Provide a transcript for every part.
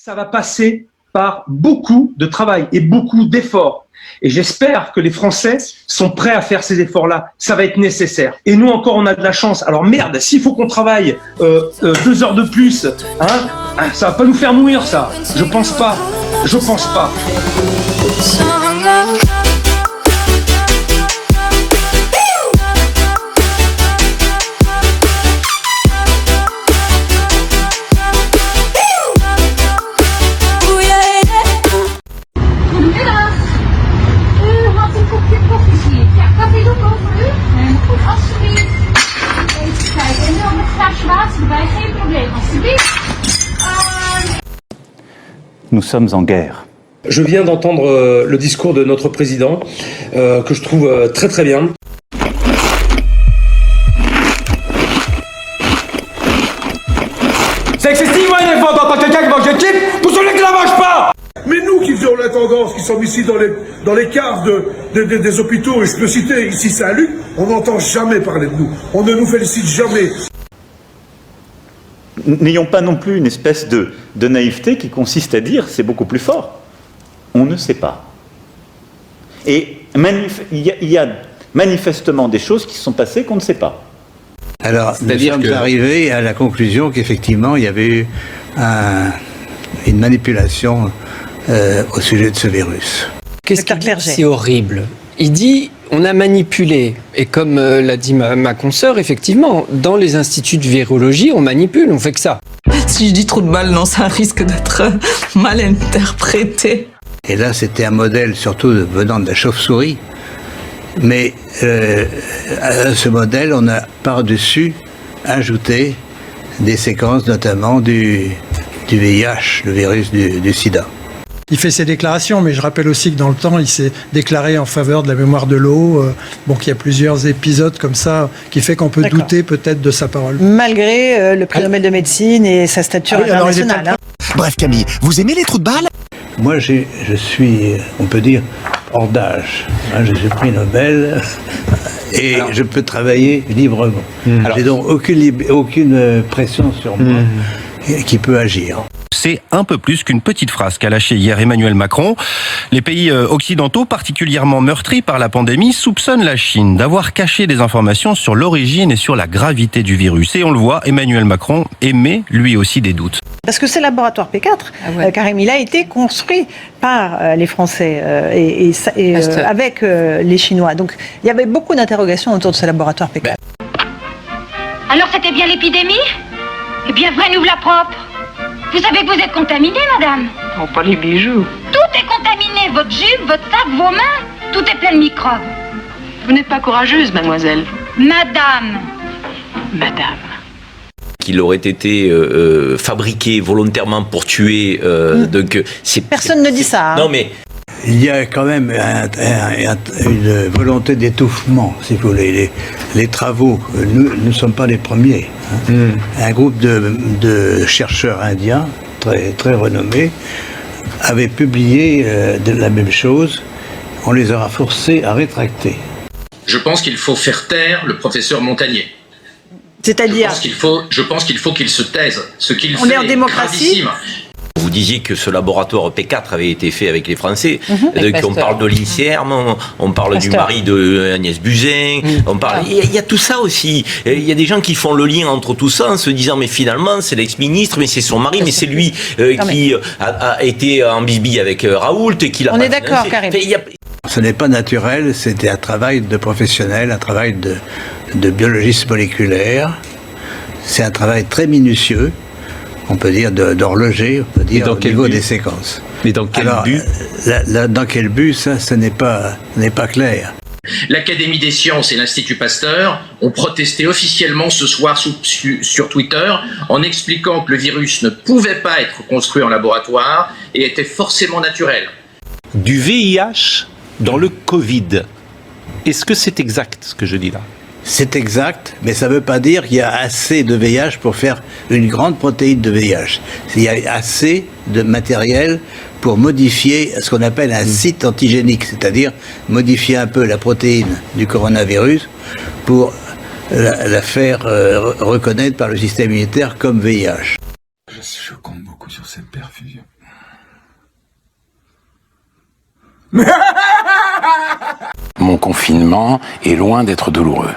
Ça va passer par beaucoup de travail et beaucoup d'efforts. Et j'espère que les Français sont prêts à faire ces efforts-là. Ça va être nécessaire. Et nous encore, on a de la chance. Alors merde, s'il faut qu'on travaille 2 heures de plus, ça va pas nous faire mourir, ça. Je pense pas. Je pense pas. Nous sommes en guerre. Je viens d'entendre le discours de notre président, que je trouve très très bien. C'est excessif, moi, il faut d'entendre quelqu'un qui mange des clips pour celui qui la mange pas. Mais nous qui faisons la tendance, qui sommes ici dans les caves des hôpitaux, et je peux citer ici Saint-Luc, on n'entend jamais parler de nous. On ne nous félicite jamais. N'ayons pas non plus une espèce de naïveté qui consiste à dire c'est beaucoup plus fort. On ne sait pas. Et il y a manifestement des choses qui se sont passées qu'on ne sait pas. Alors, nous sommes arrivés à la conclusion qu'effectivement, il y avait eu une manipulation au sujet de ce virus. Qu'est-ce qu'il dit ? C'est horrible. Il dit on a manipulé. Et comme l'a dit ma consoeur, effectivement, dans les instituts de virologie, on manipule, on fait que ça. Si je dis trou de balle, non, ça risque d'être mal interprété. Et là, c'était un modèle surtout venant de la chauve-souris. Mais à ce modèle, on a par-dessus ajouté des séquences, notamment du VIH, le virus du sida. Il fait ses déclarations, mais je rappelle aussi que dans le temps, il s'est déclaré en faveur de la mémoire de l'eau. Bon, qu'il y a plusieurs épisodes comme ça qui fait qu'on peut douter peut-être de sa parole. Malgré le prix Nobel de médecine et sa stature internationale. Bref, Camille, vous aimez les trous de balle ? Moi, je suis, on peut dire, hors d'âge. Je suis prix Nobel et je peux travailler librement. J'ai donc aucune pression sur moi qui peut agir. C'est un peu plus qu'une petite phrase qu'a lâchée hier Emmanuel Macron. Les pays occidentaux, particulièrement meurtris par la pandémie, soupçonnent la Chine d'avoir caché des informations sur l'origine et sur la gravité du virus. Et on le voit, Emmanuel Macron émet lui aussi des doutes. Parce que ce laboratoire P4, Karim, il a été construit par les Français et avec les Chinois. Donc il y avait beaucoup d'interrogations autour de ce laboratoire P4. Alors c'était bien l'épidémie ? Eh bien, vrai, nous la propre. Vous savez que vous êtes contaminée, madame. Oh, pas les bijoux. Tout est contaminé, votre jupe, votre sac, vos mains. Tout est plein de microbes. Vous n'êtes pas courageuse, mademoiselle. Madame. Qu'il aurait été fabriqué volontairement pour tuer. Donc, personne ne dit ça. Non, mais... Il y a quand même une volonté d'étouffement, si vous voulez. Les travaux, nous ne sommes pas les premiers. Un groupe de chercheurs indiens, très, très renommés, avait publié la même chose. On les aura forcés à rétracter. Je pense qu'il faut faire taire le professeur Montagnier. C'est-à-dire Je pense qu'il faut qu'il se taise. Ce qu'il fait est en démocratie. Vous disiez que ce laboratoire P4 avait été fait avec les Français. On parle de l'INSERM, on parle du mari de Agnès Buzyn, on parle. Il y a tout ça aussi. Il y a des gens qui font le lien entre tout ça en se disant mais finalement c'est l'ex-ministre, mais c'est son mari, mais c'est lui qui a été en bisbille avec Raoult et qui l'a. On est d'accord, Karim. Ce n'est pas naturel, c'était un travail de professionnel, un travail de biologiste moléculaire. C'est un travail très minutieux. On peut dire d'horloger, on peut dire au niveau des séquences. Mais dans quel but ? Dans quel but, ça, ce n'est pas clair. L'Académie des sciences et l'Institut Pasteur ont protesté officiellement ce soir sur Twitter en expliquant que le virus ne pouvait pas être construit en laboratoire et était forcément naturel. Du VIH dans le Covid. Est-ce que c'est exact ce que je dis là ? C'est exact, mais ça ne veut pas dire qu'il y a assez de VIH pour faire une grande protéine de VIH. Il y a assez de matériel pour modifier ce qu'on appelle un site antigénique, c'est-à-dire modifier un peu la protéine du coronavirus pour la faire reconnaître par le système immunitaire comme VIH. Je compte beaucoup sur cette perfusion. Mon confinement est loin d'être douloureux.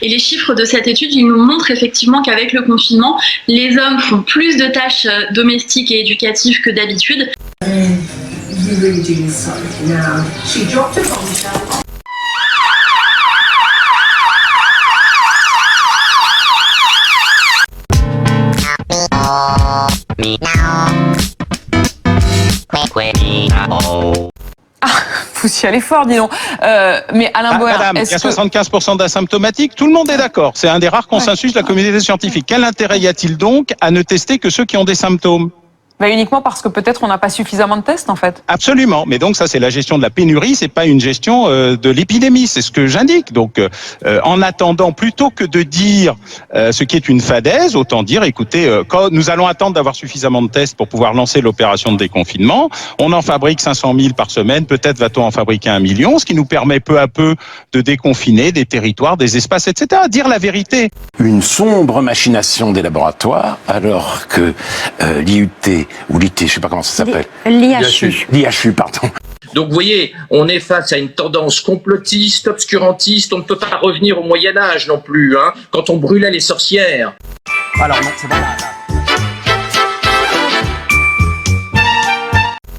Et les chiffres de cette étude, ils nous montrent effectivement qu'avec le confinement, les hommes font plus de tâches domestiques et éducatives que d'habitude. Vous y allez fort, dis donc. Mais Alain Boer, madame, il y a 75% d'asymptomatiques, tout le monde est d'accord. C'est un des rares consensus de la communauté scientifique. Quel intérêt y a-t-il donc à ne tester que ceux qui ont des symptômes ? Uniquement parce que peut-être on n'a pas suffisamment de tests, en fait. Absolument, mais donc ça c'est la gestion de la pénurie, c'est pas une gestion de l'épidémie, c'est ce que j'indique. Donc en attendant, plutôt que de dire ce qui est une fadaise, autant dire, écoutez, quand nous allons attendre d'avoir suffisamment de tests pour pouvoir lancer l'opération de déconfinement, on en fabrique 500 000 par semaine, peut-être va-t-on en fabriquer 1 million, ce qui nous permet peu à peu de déconfiner des territoires, des espaces, etc. Dire la vérité. Une sombre machination des laboratoires, alors que l'IUT ou l'IT, je ne sais pas comment ça s'appelle. L'IHU. L'IHU, pardon. Donc vous voyez, on est face à une tendance complotiste, obscurantiste, on ne peut pas revenir au Moyen-Âge non plus, hein, quand on brûlait les sorcières. Alors non, c'est pas là.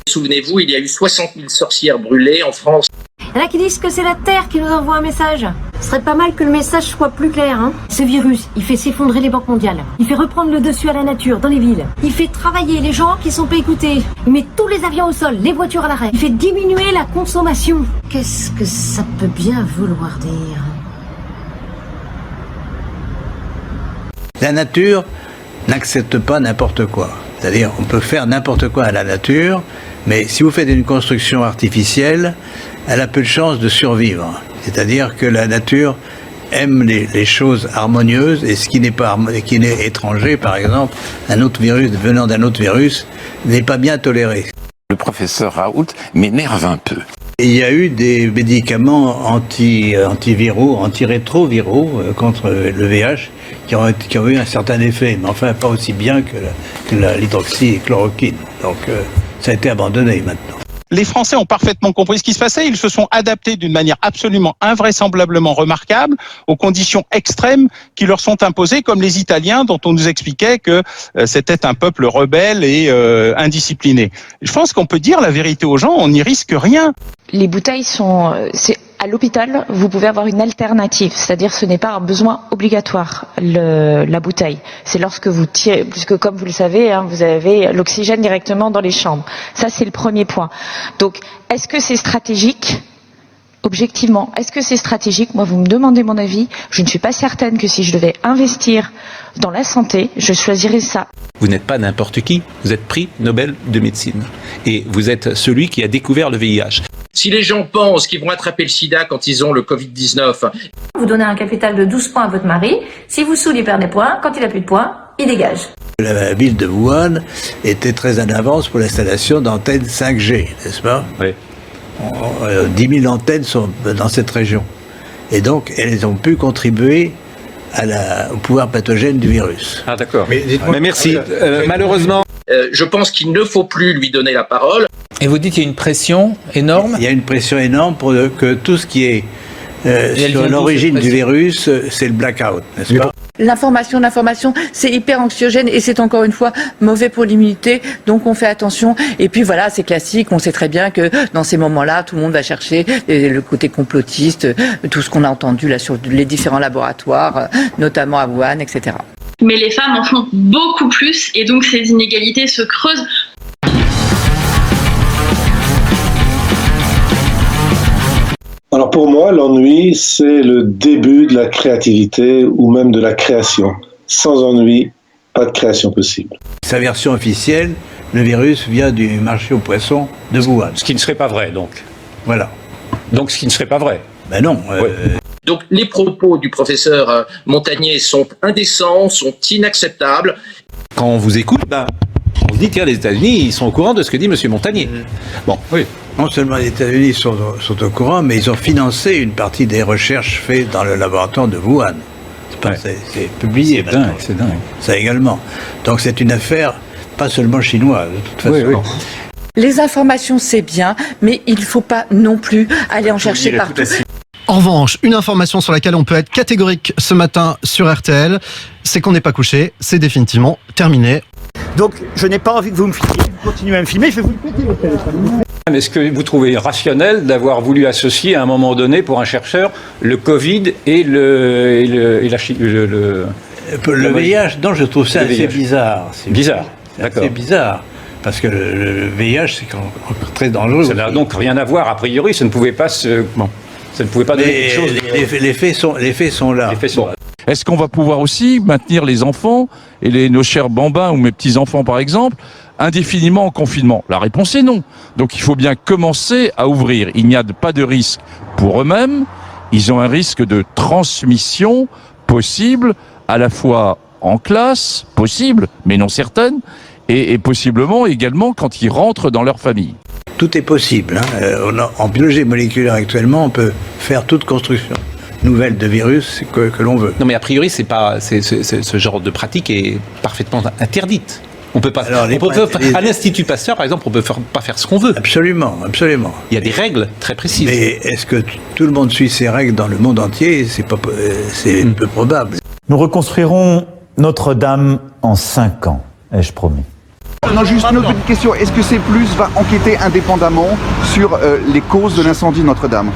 Souvenez-vous, il y a eu 60 000 sorcières brûlées en France. Il y en a qui disent que c'est la Terre qui nous envoie un message. Ce serait pas mal que le message soit plus clair, hein. Ce virus, il fait s'effondrer les banques mondiales. Il fait reprendre le dessus à la nature, dans les villes. Il fait travailler les gens qui sont pas écoutés. Il met tous les avions au sol, les voitures à l'arrêt. Il fait diminuer la consommation. Qu'est-ce que ça peut bien vouloir dire? La nature n'accepte pas n'importe quoi. C'est-à-dire, on peut faire n'importe quoi à la nature, mais si vous faites une construction artificielle, elle a peu de chances de survivre. C'est-à-dire que la nature aime les choses harmonieuses, et ce qui n'est étranger, par exemple, un autre virus venant d'un autre virus, n'est pas bien toléré. Le professeur Raoult m'énerve un peu. Et il y a eu des médicaments antiviraux, antirétroviraux contre le VIH qui ont eu un certain effet, mais enfin pas aussi bien que l'hydroxychloroquine. Donc ça a été abandonné maintenant. Les Français ont parfaitement compris ce qui se passait. Ils se sont adaptés d'une manière absolument invraisemblablement remarquable aux conditions extrêmes qui leur sont imposées, comme les Italiens dont on nous expliquait que c'était un peuple rebelle et indiscipliné. Je pense qu'on peut dire la vérité aux gens, on n'y risque rien. Les bouteilles c'est à l'hôpital, vous pouvez avoir une alternative, c'est-à-dire ce n'est pas un besoin obligatoire, la bouteille. C'est lorsque vous tirez, puisque comme vous le savez, hein, vous avez l'oxygène directement dans les chambres. Ça, c'est le premier point. Donc, est-ce que c'est stratégique ? Objectivement, est-ce que c'est stratégique ? Moi, vous me demandez mon avis. Je ne suis pas certaine que si je devais investir dans la santé, je choisirais ça. Vous n'êtes pas n'importe qui, vous êtes prix Nobel de médecine. Et vous êtes celui qui a découvert le VIH. Si les gens pensent qu'ils vont attraper le sida quand ils ont le Covid-19... Vous donnez un capital de 12 points à votre mari. Si vous saoulez, il perd des points. Quand il a plus de points, il dégage. La ville de Wuhan était très en avance pour l'installation d'antennes 5G, n'est-ce pas ? Oui. 10 000 antennes sont dans cette région. Et donc, elles ont pu contribuer au pouvoir pathogène du virus. Ah d'accord. Mais merci. Malheureusement... je pense qu'il ne faut plus lui donner la parole. Et vous dites qu'il y a une pression énorme ? Il y a une pression énorme pour que tout ce qui est sur l'origine du virus, c'est le blackout, n'est-ce pas ? L'information, c'est hyper anxiogène et c'est encore une fois mauvais pour l'immunité, donc on fait attention. Et puis voilà, c'est classique, on sait très bien que dans ces moments-là, tout le monde va chercher le côté complotiste, tout ce qu'on a entendu là sur les différents laboratoires, notamment à Wuhan, etc. Mais les femmes en font beaucoup plus et donc ces inégalités se creusent. Alors pour moi, l'ennui, c'est le début de la créativité ou même de la création. Sans ennui, pas de création possible. Sa version officielle, le virus vient du marché aux poissons de Wuhan. Ce qui ne serait pas vrai, donc. Voilà. Donc ce qui ne serait pas vrai. Ben non. Donc les propos du professeur Montagnier sont indécents, sont inacceptables. Quand on vous écoute, on se dit, tiens, les États-Unis, ils sont au courant de ce que dit M. Montagnier. Bon, oui. Non seulement les États-Unis sont au courant, mais ils ont financé une partie des recherches faites dans le laboratoire de Wuhan. C'est publié maintenant. C'est dingue. Ça également. Donc c'est une affaire pas seulement chinois, de toute façon. Oui, oui. Les informations, c'est bien, mais il ne faut pas non plus aller en chercher partout. En revanche, une information sur laquelle on peut être catégorique ce matin sur RTL, c'est qu'on n'est pas couché, c'est définitivement terminé. Donc, je n'ai pas envie que vous me filmiez, vous continuez à me filmer, je vais vous le péter, votre téléphone. Est-ce que vous trouvez rationnel d'avoir voulu associer à un moment donné, pour un chercheur, le Covid et le VIH, non, je trouve ça assez bizarre. Bizarre, d'accord. C'est bizarre. Parce que le VIH, c'est très dangereux. Ça n'a donc rien à voir, a priori, ça ne pouvait pas se... Bon, ça ne pouvait pas donner quelque chose... Les faits sont là. Les faits sont là. Est-ce qu'on va pouvoir aussi maintenir les enfants, et nos chers bambins ou mes petits-enfants par exemple, indéfiniment en confinement? La réponse est non. Donc il faut bien commencer à ouvrir. Il n'y a pas de risque pour eux-mêmes, ils ont un risque de transmission possible, à la fois en classe, possible, mais non certaine, et possiblement également quand ils rentrent dans leur famille. Tout est possible. En biologie moléculaire actuellement, on peut faire toute construction nouvelle de virus que l'on veut. Non mais a priori, ce genre de pratique est parfaitement interdite. On peut pas. Alors, à l'Institut Pasteur, par exemple, on peut pas faire ce qu'on veut. Absolument, absolument. Il y a des règles très précises. Mais est-ce que tout le monde suit ces règles dans le monde entier? C'est peu probable. Nous reconstruirons Notre-Dame en 5 ans, ai-je promis. Non, juste une autre petite question. Est-ce que C+ va enquêter indépendamment sur les causes de l'incendie de Notre-Dame?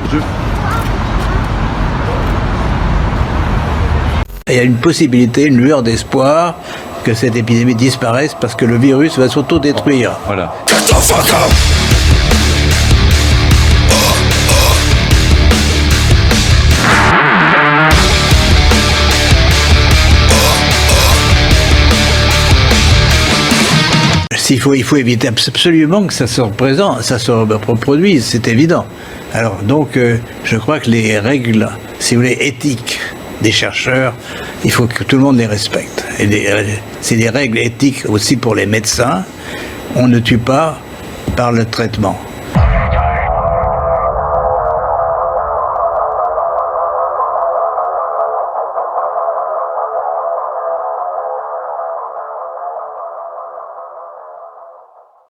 Il y a une possibilité, une lueur d'espoir que cette épidémie disparaisse parce que le virus va s'autodétruire. Voilà. Il faut éviter absolument que ça se reproduise, c'est évident. Alors donc, je crois que les règles, si vous voulez, éthiques des chercheurs, il faut que tout le monde les respecte. Et c'est des règles éthiques aussi pour les médecins. On ne tue pas par le traitement.